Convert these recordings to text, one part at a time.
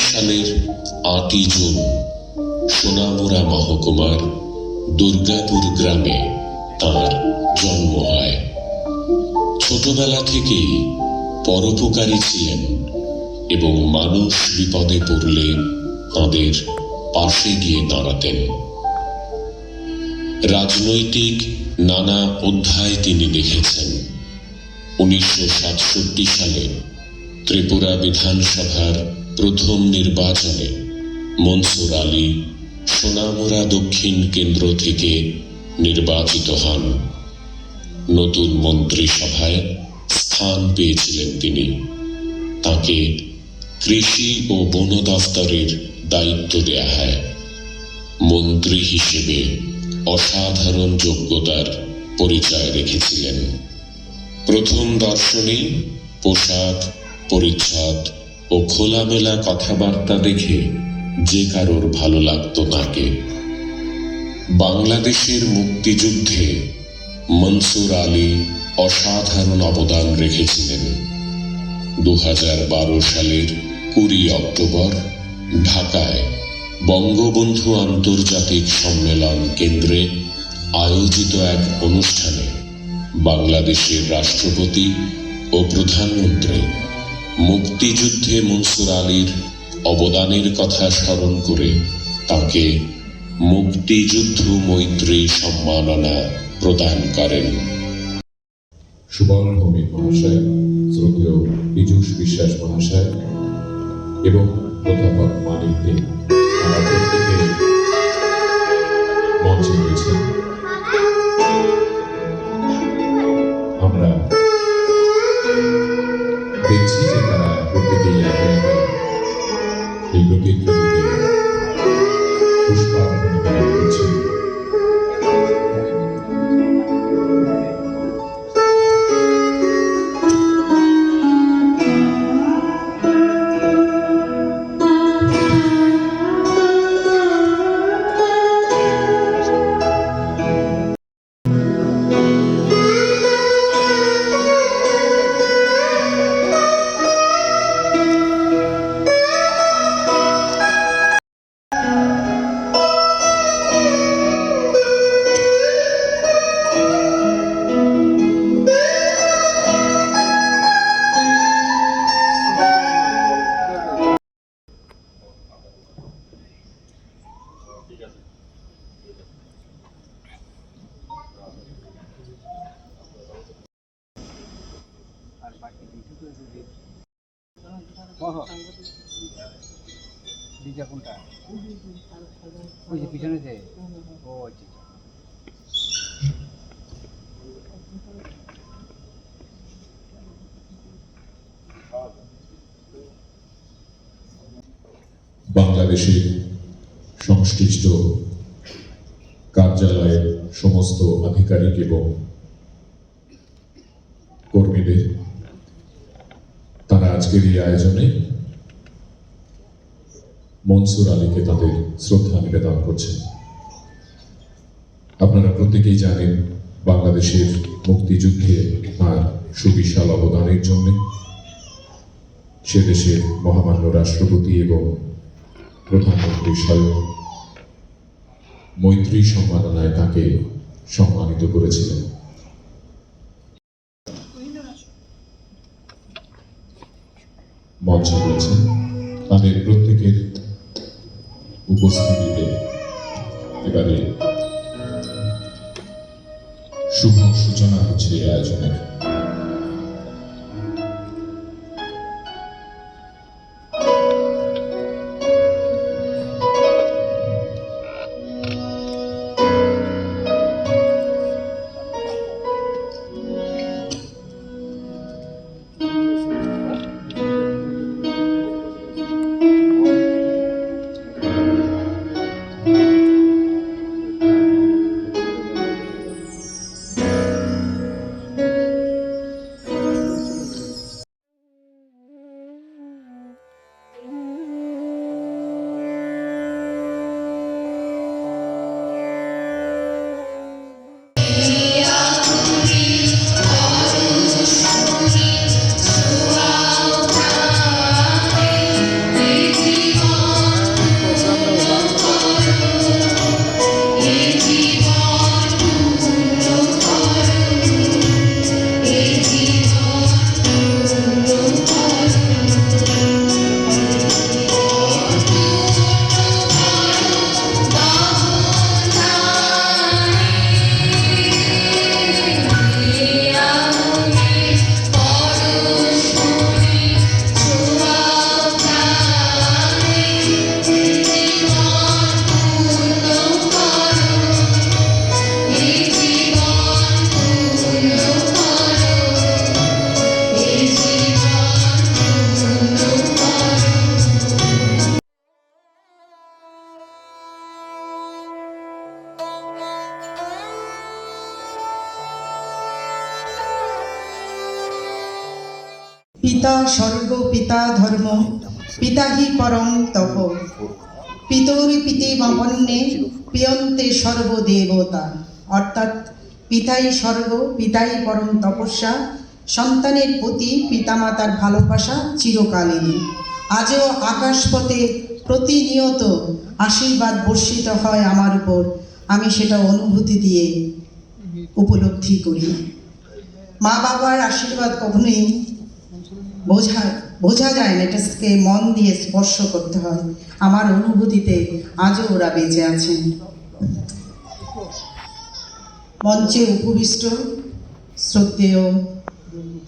সালের ৮ই জুন সোনামুড়া মহকুমার দুর্গাপুর গ্রামে তাঁর জন্ম হয়। ছোটবেলা থেকেই পরোপকারী ছিলেন এবং মানুষ বিপদে পড়লে তাদের পাশে গিয়ে দাঁড়াতেন। রাজনৈতিক নানা অধ্যায় তিনি দেখেছেন। ১৯৬৭ সালে ত্রিপুরা বিধানসভার প্রথম নির্বাচনে মনসুর আলী সোনামুড়া দক্ষিণ কেন্দ্র থেকে নির্বাচিত হন। নতুন মন্ত্রিসভায় স্থান পেয়েছিলেন তিনি। তাকে কৃষি ও বন দফতরের দায়িত্ব দেয়া হয়। মন্ত্রী হিসেবে অসাধারণ যোগ্যতার পরিচয় রেখেছিলেন। প্রথম দর্শনেই পোশাক পরিচ্ছদ ও খোলামেলা কথাবার্তা দেখে যে কারোর ভালো লাগত তাকে। বাংলাদেশের মুক্তিযুদ্ধে মনসুর আলী অসাধারণ অবদান রেখেছিলেন। ২০১২ সালের ২০ অক্টোবর ঢাকায় বঙ্গবন্ধু আন্তর্জাতিক সম্মেলন কেন্দ্রে আয়োজিত এক অনুষ্ঠানে বাংলাদেশের রাষ্ট্রপতি ও প্রধানমন্ত্রী মুক্তিযুদ্ধে মনসুর আলীর অবদানের কথা স্মরণ করে তাকে মুক্তিযুদ্ধ মৈত্রী সম্মাননা প্রদান করেন। সুবল ভৌমিক মহাশয়, শ্রদ্ধেয় পীযূষ বিশ্বাস মহাশয় এবং অধ্যাপক মানিক দে, তারা প্রত্যেকে মঞ্চে রয়েছেন। আমরা দেখছি যে তারা প্রত্যেকেই একে একে এই প্রতিকৃতিতে পুষ্পার্ঘ্য নিবেদন করছেন। কোনটা ওই যে পিছনে যে ও আচ্ছা বাংলাদেশের সংশ্লিষ্ট কার্যালয়ের সমস্ত আধিকারিক এবং কর্মীদের, তারা আজকের এই আয়োজনে মনসুর আলীকে তাদের শ্রদ্ধা নিবেদন করছেন। আপনারা প্রত্যেকেই জানেন বাংলাদেশের মুক্তিযুদ্ধে তাঁর সুবিশাল অবদানের জন্য সে দেশের মহামান্য রাষ্ট্রপতি এবং প্রধানমন্ত্রী স্বয়ং মৈত্রী সম্মাননায় তাকে সম্মানিত করেছিলেন। মঞ্চে রয়েছেন তাদের প্রত্যেকের উপস্থিতিতে এবারে শুভ সূচনা হচ্ছে এই আয়োজনের। পিতা স্বর্গ পিতা ধর্ম পিতা হি পরম তপ পিতরি পিতেমপন্নে পিয়ন্তে সর্বদেবতা। অর্থাৎ পিতাই স্বর্গ পিতাই পরম তপস্যা, সন্তানের প্রতি পিতামাতার ভালোবাসা চিরকালীন। আজও আকাশপথে প্রতিনিয়ত আশীর্বাদ বর্ষিত হয় আমার উপর, আমি সেটা অনুভূতি দিয়ে উপলব্ধি করি। মা বাবার আশীর্বাদ কখনোই বোঝা যায় না, এটাকে মন দিয়ে স্পর্শ করতে হয়। আমার অনুভূতিতে আজও ওরা বেঁচে আছেন। মঞ্চে উপবিষ্ট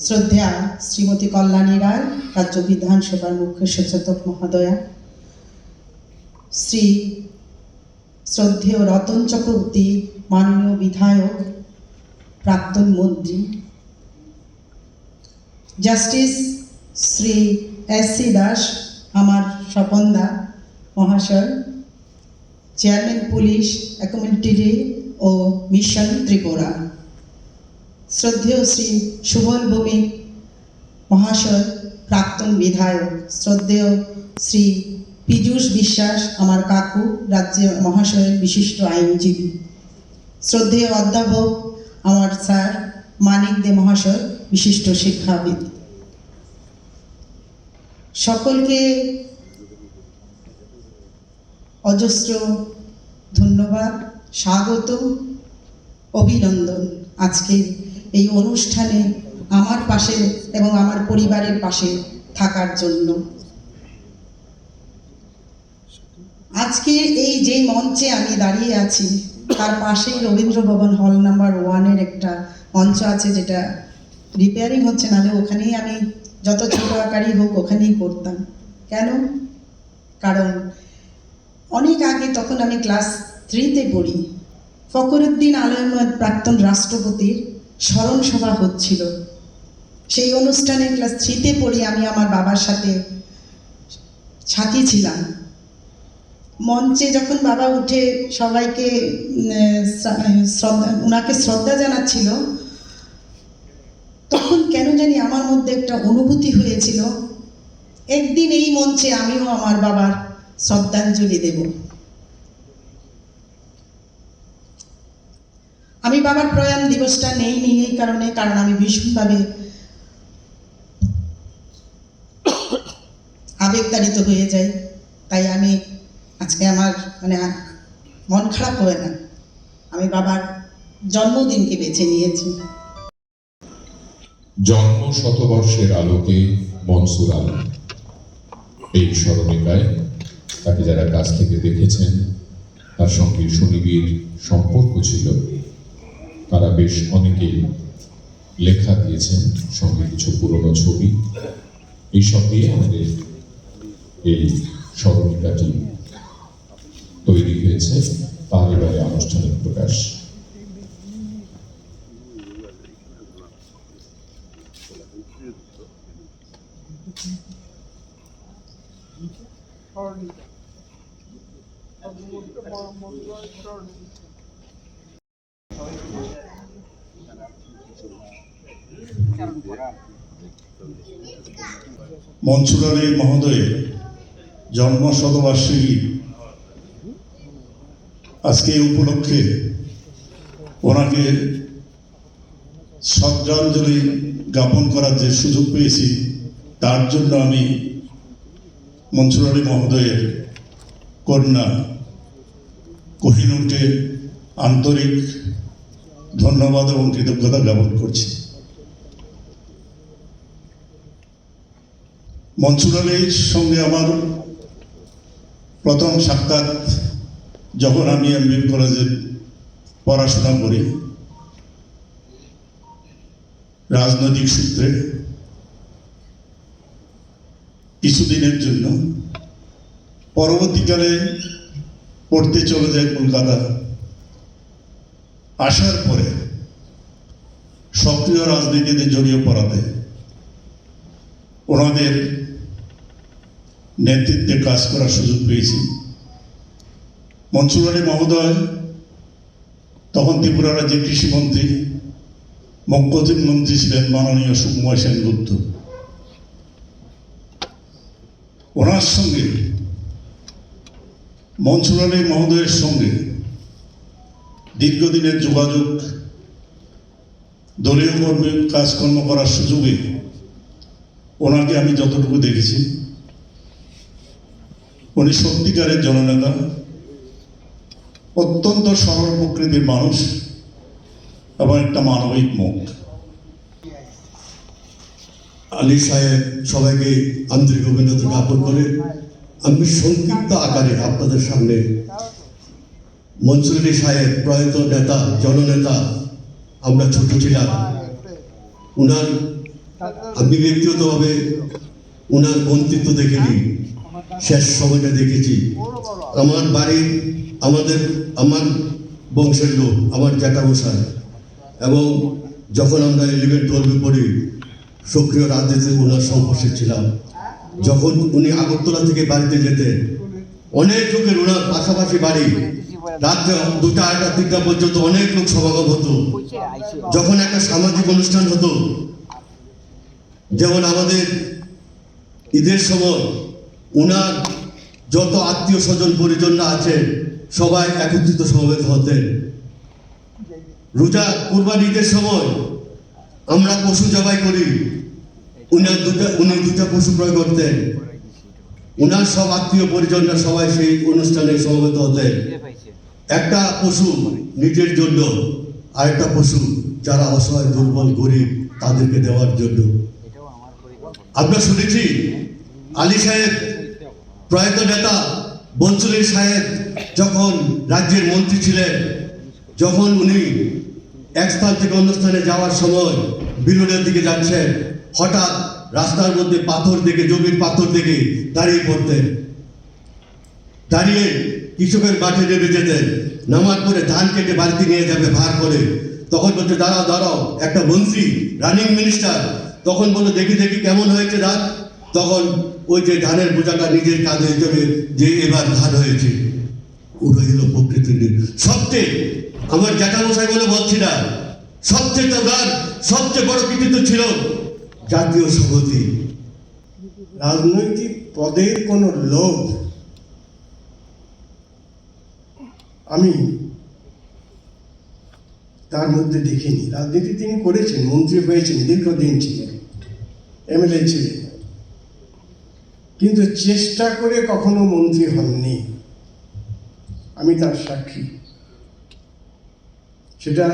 শ্রদ্ধেয়া শ্রীমতী কল্যাণী রায়, রাজ্য বিধানসভার মুখ্য সচেতক মহোদয়া, শ্রী শ্রদ্ধেয় রতন চক্রবর্তী মাননীয় বিধায়ক, প্রাক্তন মন্ত্রী, জাস্টিস শ্রী এস.সি. দাস আমার স্বপনদা মহাশয়, চেয়ারম্যান পুলিশ অ্যাকোমোডেটরি ও মিশন ত্রিপুরা, শ্রদ্ধেয় শ্রী সুবল ভৌমিক মহাশয় প্রাক্তন বিধায়ক, শ্রদ্ধেয় শ্রী পীযূষ বিশ্বাস আমার কাকু রাজ্য মহাশয়ের বিশিষ্ট আইনজীবী, শ্রদ্ধেয় অধ্যাপক আমার স্যার মানিক দে মহাশয় বিশিষ্ট শিক্ষাবিদ। সকলকে অজস্র ধন্যবাদ, স্বাগত, অভিনন্দন আজকের এই অনুষ্ঠানে আমার পাশে এবং আমার পরিবারের পাশে থাকার জন্য। আজকে এই যে মঞ্চে আমি দাঁড়িয়ে আছি তার পাশেই রবীন্দ্র ভবন হল নাম্বার 1-এর একটা মঞ্চ আছে, যেটা রিপেয়ারিং হচ্ছে, নাহলে ওখানেই আমি যত ছোট আকারই হোক ওখানেই করতাম। কেন? কারণ অনেক আগে, তখন আমি ক্লাস 3-তে পড়ি, ফখরুদ্দিন আলম প্রাক্তন রাষ্ট্রপতির স্মরণ সভা হচ্ছিল। সেই অনুষ্ঠানে ক্লাস 3-তে পড়ি, আমি আমার বাবার সাথে সাথী ছিলাম। মঞ্চে যখন বাবা উঠে সবাইকে ওনাকে শ্রদ্ধা জানাচ্ছিল, তখন কেন জানি আমার মধ্যে একটা অনুভূতি হয়েছিল, একদিন এই মঞ্চে আমিও আমার বাবার শ্রদ্ধাঞ্জলি দেব। আমি বাবার প্রয়াণ দিবসটা নেইনি এই কারণে, কারণ আমি ভীষণভাবে আবেগতাড়িত হয়ে যাই। তাই আমি আজকে আমার মন খারাপ হবে না, আমি বাবার জন্মদিনকে বেছে নিয়েছি। জন্ম শতবর্ষের আলোকে মনসুর আলম, এই স্মরণিকায় তাকে যারা কাছ থেকে দেখেছেন, তার সঙ্গে সুনিবিড় সম্পর্ক ছিল, তারা বেশ অনেকেই লেখা দিয়েছেন, সঙ্গে কিছু পুরনো ছবি, এইসব দিয়ে আমাদের এই স্মরণিকাটি তৈরি হয়েছে। তার এবারে আনুষ্ঠানিক প্রকাশ। মনসুর আলী মহোদয়ের জন্ম শতবার্ষিকী আজকে এই উপলক্ষে ওনাকে শ্রদ্ধাঞ্জলি জ্ঞাপন করার যে সুযোগ পেয়েছি, তার জন্য আমি মনসুর আলী মহোদয়ের কন্যা কোহিনূরকে আন্তরিক ধন্যবাদ এবং কৃতজ্ঞতা জ্ঞাপন করছি। মনসুর আলীর সঙ্গে আমার প্রথম সাক্ষাৎ যখন আমি এমবিএম কলেজে পড়াশোনা করি, রাজনৈতিক সূত্রে কিছুদিনের জন্য, পরবর্তীকালে পড়তে চলে যায় কলকাতা। আসার পরে সক্রিয় রাজনীতিতে জড়িয়ে পড়াতে ওনাদের নেতৃত্বে কাজ করার সুযোগ পেয়েছি। মনসুর আলী মহোদয় তখন ত্রিপুরা রাজ্যের কৃষিমন্ত্রী, মুখ্যমন্ত্রী ছিলেন মাননীয় সুকুমার সেনগুপ্ত। ওনার সঙ্গে মনসুর আলী মহোদয়ের সঙ্গে দীর্ঘদিনের যোগাযোগ, দলীয় কর্মী কাজকর্ম করার সুযোগে ওনাকে আমি যতটুকু দেখেছি, উনি সত্যিকারের জননেতা, অত্যন্ত সরল প্রকৃতির মানুষ এবং একটা মানবিক মুখ। আলী সাহেব সবাইকে আন্তরিক অভিনন্দন জ্ঞাপন করে আমি সংক্ষিপ্ত আকারে আপনাদের সামনে মনসুর আলী সাহেব প্রয়াত নেতা, জননেতা, আমরা ছোট ছিলাম, উনার আমি ব্যক্তিগতভাবে উনার মন্ত্রিত্ব দেখিনি, শেষ সময়টা দেখেছি। আমার বাড়ি আমার বংশের লোক, আমার জ্যাঠামশাই, এবং যখন আমরা 11-12 পড়ি সক্রিয় রাজনীতিতে ওনার সংঘর্ষে ছিলাম। যখন উনি আগরতলা থেকে বাড়িতে যেতেন, অনেক লোকের ওনার পাশাপাশি বাড়ি, রাত্রে 2টা, 2:30, 3টা পর্যন্ত অনেক লোক সমাগম হতো। যখন একটা সামাজিক অনুষ্ঠান হতো, যেমন আমাদের ঈদের সময়, ওনার যত আত্মীয় স্বজন পরিজনরা আছে সবাই একত্রিত সমবেত হতেন। রোজা কুরবানি ঈদের সময় আমরা পশু জবাই করি, উনি দুটা পশু ক্রয় করতেন। উনার সব আত্মীয় পরিজনরা সবাই সেই অনুষ্ঠানে সমবেত হতেন। একটা পশু নিজের জন্য, আরেকটা পশু যারা অসহায়, দুর্বল, গরিব তাদেরকে দেওয়ার জন্য। আমরা শুনেছি আলী সাহেব প্রয়াত নেতা মনসুর আলী সাহেব যখন রাজ্যের মন্ত্রী ছিলেন, যখন উনি এক স্থান থেকে অন্য স্থানে যাওয়ার সময় বিলুনের দিকে যাচ্ছেন, হঠাৎ রাস্তার মধ্যে পাথর দেখে, জমির পাথর দেখে দাঁড়িয়ে পড়তেন। দাঁড়িয়ে কৃষকের মাঠে নেমে যেতেন, নামার পরে ধান কেটে বাড়িতে নিয়ে যাবে ভার করে। তখন বলতে, দাঁড়াও দাঁড়াও, একটা মন্ত্রী, রানিং মিনিস্টার। তখন বললো, দেখি দেখি কেমন হয়েছে ধান। তখন ওই যে ধানের বোঝাটা নিজের কাঁধে চলে, যে এবার ধান হয়েছে। ওটাই হলো প্রকৃতির সবচেয়ে, আমার জ্যাঠামশাই বলে বলছি না, সবচেয়ে তার সবচেয়ে বড় কৃতিত্ব ছিল জাতীয় সংহতি। রাজনৈতিক পদের কোনো লোভ আমি তার মধ্যে দেখিনি। রাজনীতি তিনি করেছেন, মন্ত্রী হয়েছেন, দীর্ঘদিন ছিলেন, এমএলএ ছিলেন, কিন্তু চেষ্টা করে কখনো মন্ত্রী হননি। আমি তার সাক্ষী। সেটা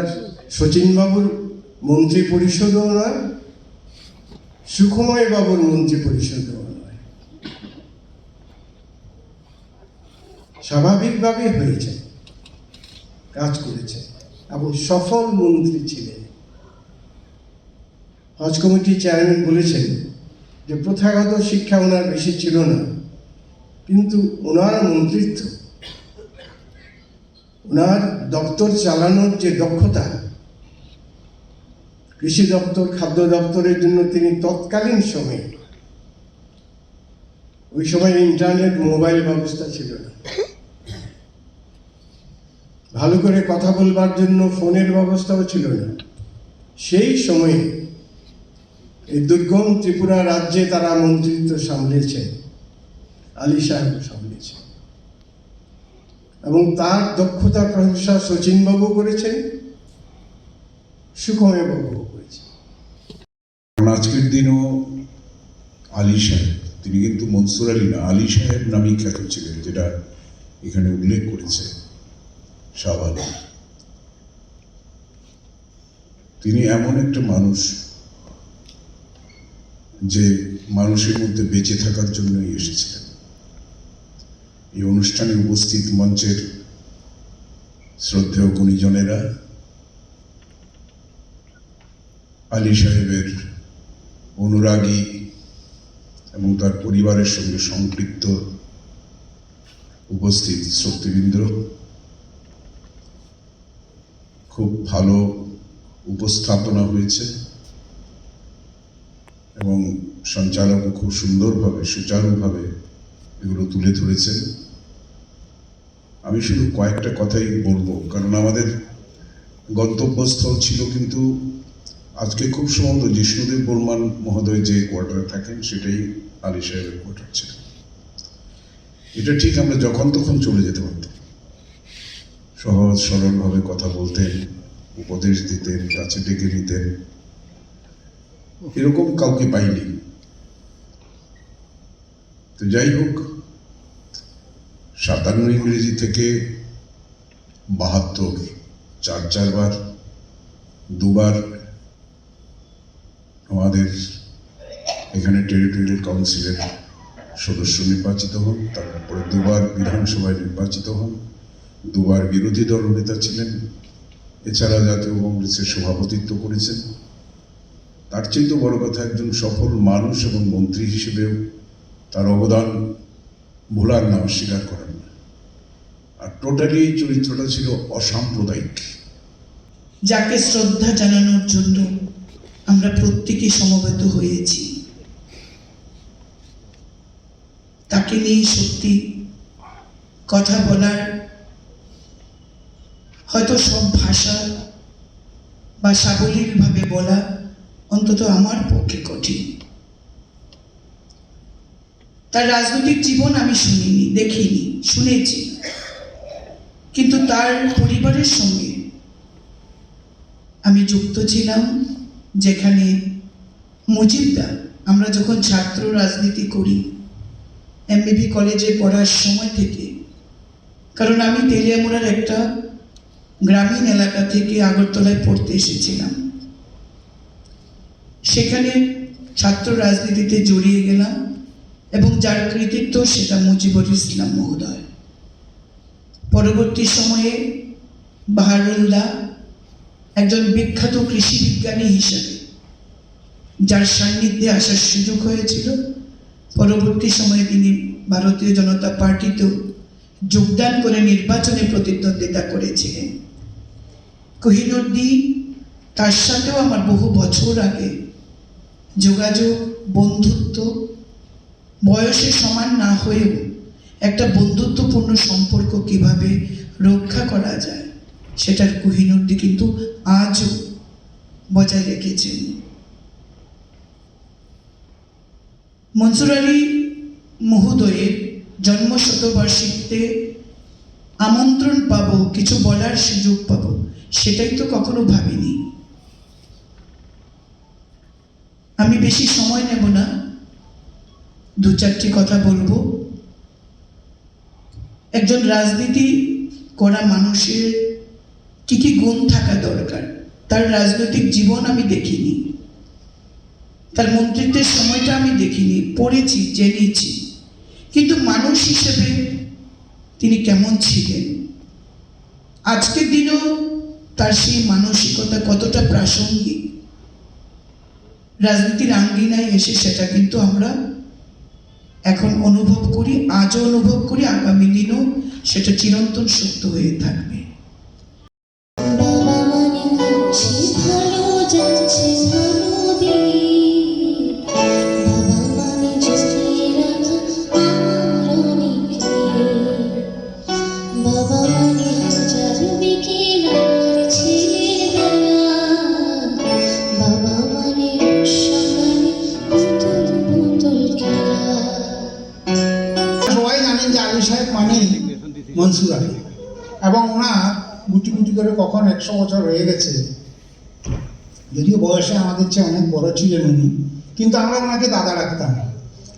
শচীনবাবুর মন্ত্রী পরিষদও নয়, সুখময় বাবুর মন্ত্রী পরিষদও নয়, স্বাভাবিকভাবে হয়েছে, কাজ করেছে এবং সফল মন্ত্রী ছিলেন। হজ কমিটির চেয়ারম্যান বলেছেন যে প্রথাগত শিক্ষা ওনার বেশি ছিল না, কিন্তু ওনার মন্ত্রিত্ব, ওনার দপ্তর চালানোর যে দক্ষতা, কৃষি দপ্তর, খাদ্য দপ্তরের জন্য তিনি তৎকালীন সময়ে, ওই সময় ইন্টারনেট, মোবাইল ব্যবস্থা ছিল না, ভালো করে কথা বলবার জন্য ফোনের ব্যবস্থাও ছিল না। সেই সময়ে এই দুর্গম ত্রিপুরা রাজ্যে তারা মন্ত্রিত্ব সামলেছেন, আলী সাহেব সামলেছেন, এবং তার দক্ষতার প্রশংসা শচীনবাবু করেছেন, সুখময় বাবুও করেছেন। আজকের দিনও আলী সাহেব, তিনি কিন্তু মনসুর আলী না, আলী সাহেব নামেই খ্যাত ছিলেন, যেটা এখানে উল্লেখ করেছে শাহবানু। তিনি এমন একটা মানুষ যে মানুষের মধ্যে বেঁচে থাকার জন্যই এসেছিলেন। এই অনুষ্ঠানে উপস্থিত মঞ্চের শ্রদ্ধেয় গুণীজনেরা, আলী সাহেবের অনুরাগী এবং তার পরিবারের সঙ্গে সম্পৃক্ত উপস্থিত শ্রোতৃবৃন্দ, খুব ভালো উপস্থাপনা হয়েছে এবং সঞ্চালকও খুব সুন্দরভাবে, সুচারুভাবে এগুলো তুলে ধরেছেন। আমি শুধু কয়েকটা কথাই বলবো, কারণ আমাদের গন্তব্যস্থল ছিল কিন্তু আজকে খুব সম্ভবত জিষ্ণুদেব বর্মন মহোদয় যে কোয়ার্টারে থাকেন সেটাই আলী সাহেবের কোয়ার্টার ছিল। এটা ঠিক, আমরা যখন তখন চলে যেতে পারতাম। সহজ সরলভাবে কথা বলতেন, উপদেশ দিতেন, কাছে ডেকে নিতেন, এরকম কাউকে পাইনি। তো যাই হোক, 57 ইংরেজি থেকে 72, 4 বার, 2বার আমাদের এখানে টেরিটোরিয়াল কাউন্সিলের সদস্য নির্বাচিত হন, তারপরে 2বার বিধানসভায় নির্বাচিত হন, 2বার বিরোধী দল নেতা ছিলেন, এছাড়া জাতীয় কংগ্রেসের সভাপতিত্ব করেছেন। তার চেয়ে তো বড় কথা, একজন সফল মানুষ এবং মন্ত্রী হিসেবেও তার অবদান ভোলার না, অস্বীকার করেন না। আর টোটালি এই চরিত্রটা ছিল অসাম্প্রদায়িক। যাকে শ্রদ্ধা জানানোর জন্য আমরা প্রত্যেকে সমবেত হয়েছি, তাকে নিয়ে সত্যি কথা বলার হয়তো সব ভাষা বা সাবলীলভাবে বলা অন্তত আমার পক্ষে কঠিন। তার রাজনৈতিক জীবন আমি শুনিনি, দেখিনি, শুনেছি, কিন্তু তার পরিবারের সঙ্গে আমি যুক্ত ছিলাম। যেখানে মুজিবদা, আমরা যখন ছাত্র রাজনীতি করি এমবিবি কলেজে পড়ার সময় থেকে, কারণ আমি তেলিয়ামুড়ার একটা গ্রামীণ এলাকা থেকে আগরতলায় পড়তে এসেছিলাম, সেখানে ছাত্র রাজনীতিতে জড়িয়ে গেলাম এবং যার কৃতিত্ব সেটা মুজিবুর ইসলাম মহোদয়। পরবর্তী সময়ে বাহারুল্লাহ একজন বিখ্যাত কৃষি বিজ্ঞানী হিসাবে যার সান্নিধ্যে আসার সুযোগ হয়েছিল, পরবর্তী সময়ে তিনি ভারতীয় জনতা পার্টিতেও যোগদান করে নির্বাচনে প্রতিদ্বন্দ্বিতা করেছিলেন। কোহিনুদ্দিন, তার সাথেও আমার বহু বছর আগে যোগাযোগ, বন্ধুত্ব, বয়সে সমান না হয়েও একটা বন্ধুত্বপূর্ণ সম্পর্ক কিভাবে রক্ষা করা যায় সেটার কোহিনুদ্দিন কিন্তু আজও বজায় রেখেছেন। মনসুর আলী মহোদয়ের জন্মশতবার্ষিকীতে আমন্ত্রণ পাবো, কিছু বলার সুযোগ পাবো, সেটাই তো কখনো ভাবিনি। আমি বেশি সময় নেব না, 2-4টি কথা বলবো। একজন রাজনীতি করা মানুষের কি কি গুণ থাকা দরকার, তার রাজনৈতিক জীবন আমি দেখিনি, তার মন্ত্রিত্বের সময়টা আমি দেখিনি, পড়েছি, জেনেছি, কিন্তু মানুষ হিসেবে তিনি কেমন ছিলেন, আজকের দিনেও তার সেই মানসিকতা কতটা প্রাসঙ্গিক রাজনীতির আঙ্গিনায় এসে, সেটা কিন্তু আমরা এখন অনুভব করি, আজও অনুভব করি, আগামী দিনেও সেটা চিরন্তন সত্য হয়ে থাকবে। সবাই জানেন যে আলী সাহেব মানেই মনসুর আলী, এবং ওনার গুটি গুটি করে কখন 100 বছর হয়ে গেছে, যদিও বয়সে আমাদের চেয়ে অনেক বড় ছিলেন উনি, কিন্তু আমরা ওনাকে দাদা রাখতাম।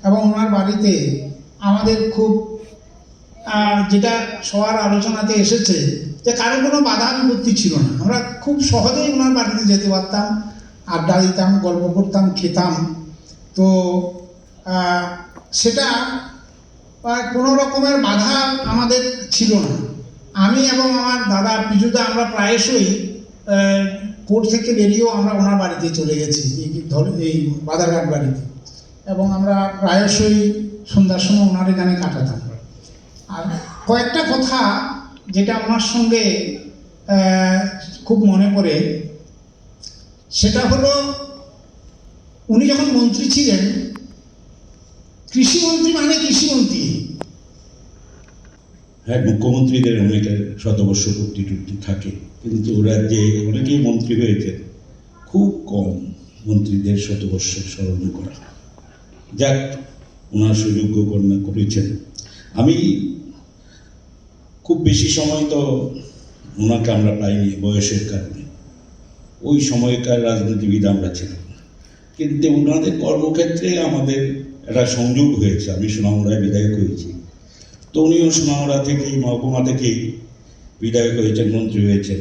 এবং ওনার বাড়িতে আমাদের খুব যেটা সবার আলোচনাতে এসেছে যে কারো কোনো বাধা বিপত্তি ছিল না, আমরা খুব সহজেই ওনার বাড়িতে যেতে পারতাম, আড্ডা দিতাম, গল্প করতাম, খেতাম। তো সেটা কোনো রকমের বাধা আমাদের ছিল না। আমি এবং আমার দাদা পিজুদা আমরা প্রায়শই কোর্ট থেকে বেরিয়েও আমরা ওনার বাড়িতে চলে গেছি, এই বাদারঘাট বাড়িতে, এবং আমরা প্রায়শই সন্ধ্যার সময় ওনার এখানে কাটাতাম। আর কয়েকটা কথা যেটা ওনার সঙ্গে খুব মনে পড়ে, সেটা হলো উনি যখন মন্ত্রী ছিলেন, কৃষিমন্ত্রী মানে কৃষিমন্ত্রী। হ্যাঁ, মুখ্যমন্ত্রীদের অনেকের শতবর্ষ পূর্তি টুর্তি থাকে, কিন্তু রাজ্যে অনেকেই মন্ত্রী হয়েছেন, খুব কম মন্ত্রীদের শতবর্ষের স্মরণ করা। যাক, ওনার সুযোগ্য কন্যা করেছেন। আমি খুব বেশি সময় তো ওনাকে আমরা পাইনি বয়সের কারণে, ওই সময়কার রাজনীতিবিদ আমরা ছিলাম না, কিন্তু ওনাদের কর্মক্ষেত্রে আমাদের একটা সংযোগ হয়েছে। আমি সোনামুড়ায় বিধায়ক হয়েছি, তো উনিও সোনামুড়া থেকেই, মহকুমা থেকেই বিধায়ক হয়েছেন, মন্ত্রী হয়েছেন।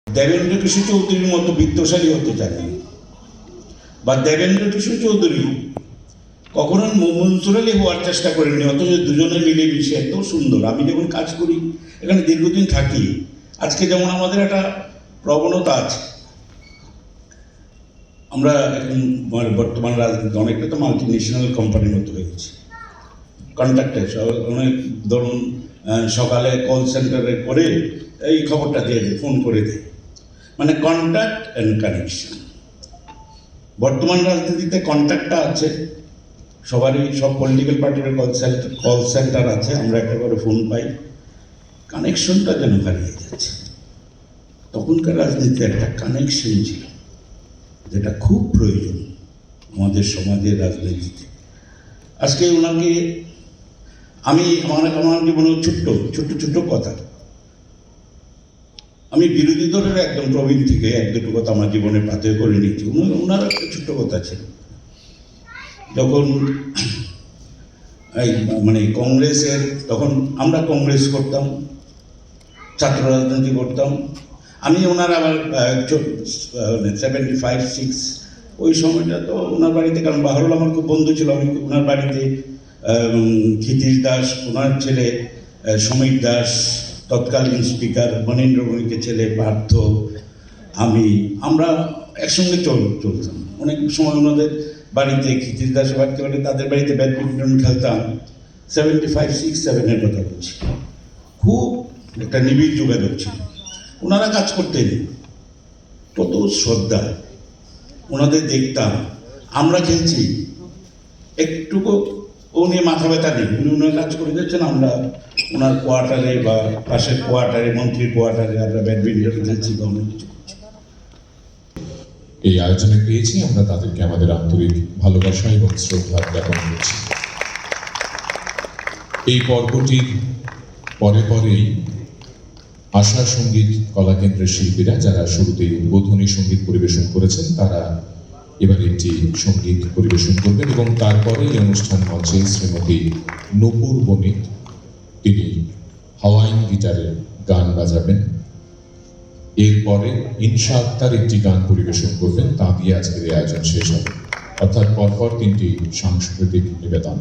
দেবেন্দ্র কিশোর চৌধুরীর মতো বিত্তশালী হতে চাননি, বা দেবেন্দ্র কিশোর চৌধুরী কখনো মনসুরালি হওয়ার চেষ্টা করেননি, অথচ দুজনে মিলেমিশে এত সুন্দর। আমি যখন কাজ করি, এখানে দীর্ঘদিন থাকি, আজকে যেমন আমাদের একটা প্রবণতা আছে, আমরা এখন বর্তমান রাজনীতি অনেকটা তো মাল্টি ন্যাশনাল কোম্পানির মতো হয়েছে। কন্ট্রাক্টে অনেক, ধরুন সকালে কল সেন্টারে করে এই খবরটা দিয়ে দেয়, ফোন করে দেয়, মানে কন্ট্যাক্ট অ্যান্ড কানেকশন। বর্তমান রাজনীতিতে কন্ট্যাক্টটা আছে সবারই, সব পলিটিক্যাল পার্টির কল সেন্টার আছে, আমরা একটা করে ফোন পাই, কানেকশনটা যেন হারিয়ে যাচ্ছে। তখনকার রাজনীতিতে একটা কানেকশন ছিল, যেটা খুব প্রয়োজন আমাদের সমাজের রাজনীতিতে। আজকে ওনাকে আমি আমার জীবনে ছোট্ট ছোট্ট ছোট্ট কথা, আমি বিরোধী দলের একদম প্রবীণ থেকে এক দুটো কথা আমার জীবনে পাতে করে নিচ্ছি। ওনার একটা ছোট্ট কথা ছিল, যখন এই মানে কংগ্রেসের, তখন আমরা কংগ্রেস করতাম, ছাত্র রাজনীতি করতাম। আমি ওনার আবার 75-6 ওই সময়টা তো ওনার বাড়িতে, কারণ বাহারুল আমার খুব বন্ধু ছিল, আমি ওনার বাড়িতে ক্ষিতিশ দাস, ওনার ছেলে সমীর দাস, তৎকালীন স্পিকার মনীন্দ্র ভৌমিকের ছেলে পার্থ, আমরা একসঙ্গে চলতাম। অনেক সময় ওনাদের বাড়িতে, ক্ষিতিশ দাসের বাড়িতে বলে, তাদের বাড়িতে ব্যাডমিন্টন খেলতাম। 75-6-7 কথা বলছি। খুব একটা নিবিড় যোগাযোগ ছিল। ওনারা কাজ করতেন, কত শ্রদ্ধা, ওনাদের দেখতাম। আমরা খেলছি, একটুকু ও নিয়ে মাথা ব্যথা নেই, উনি ওনার কাজ করে যাচ্ছেন, আমরা ওনার কোয়ার্টারে বা পাশের কোয়ার্টারে, মন্ত্রীর কোয়ার্টারে আমরা ব্যাডমিন্টন খেলছি বা অনেক কিছু করছি। এই আয়োজনে পেয়েছি, আমরা তাদেরকে আমাদের আন্তরিক ভালোবাসা এবং শ্রদ্ধা জ্ঞাপন করছি। এই পর্বটির পরেই আশা সঙ্গীত কলাকেন্দ্রের শিল্পীরা, যারা শুরুতেই উদ্বোধনী সঙ্গীত পরিবেশন করেছেন, তারা এবার একটি সঙ্গীত পরিবেশন করবেন, এবং তারপরে এই অনুষ্ঠান মঞ্চে শ্রীমতী নূপুর বণিক, তিনি হাওয়াইন গিটারে গান বাজাবেন। এরপরে ইনশা আক্তার একটি গান পরিবেশন করবেন, তা দিয়ে আজকের এই আয়োজন শেষ হবে। অর্থাৎ পরপর 3টি সাংস্কৃতিক নিবেদন।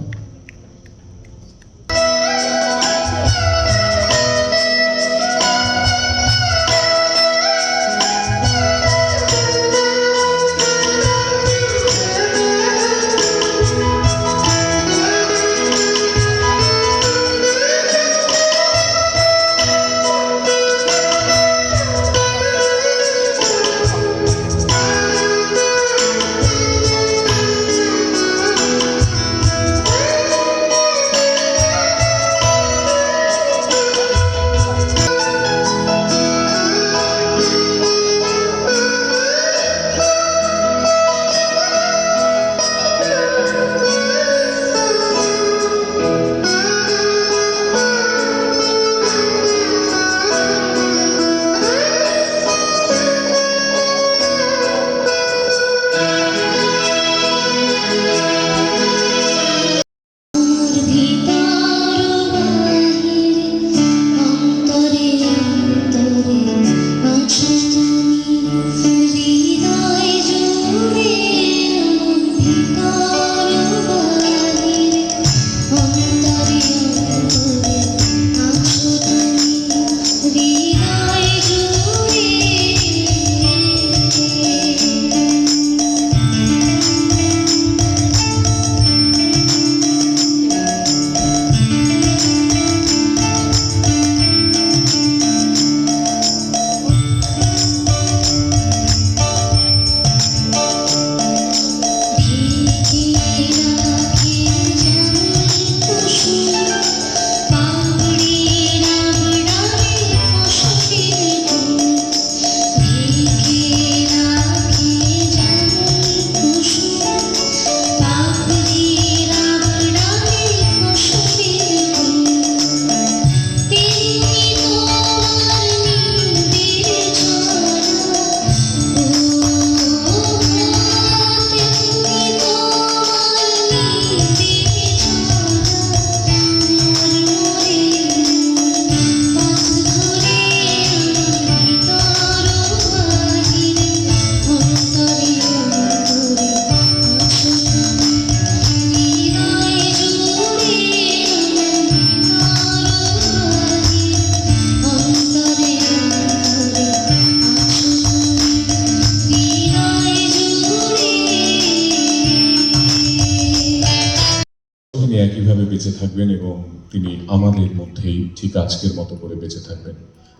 একইভাবে বেঁচে থাকবেন এবং তিনি আমাদের মধ্যেই ঠিক আজকের মতো করে বেঁচে থাকবেন।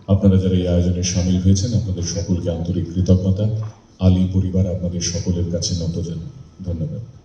আপনারা যারা এই আয়োজনে সামিল হয়েছেন, আপনাদের সকলকে আন্তরিক কৃতজ্ঞতা। আলী পরিবার আপনাদের সকলের কাছে নতজানু। ধন্যবাদ।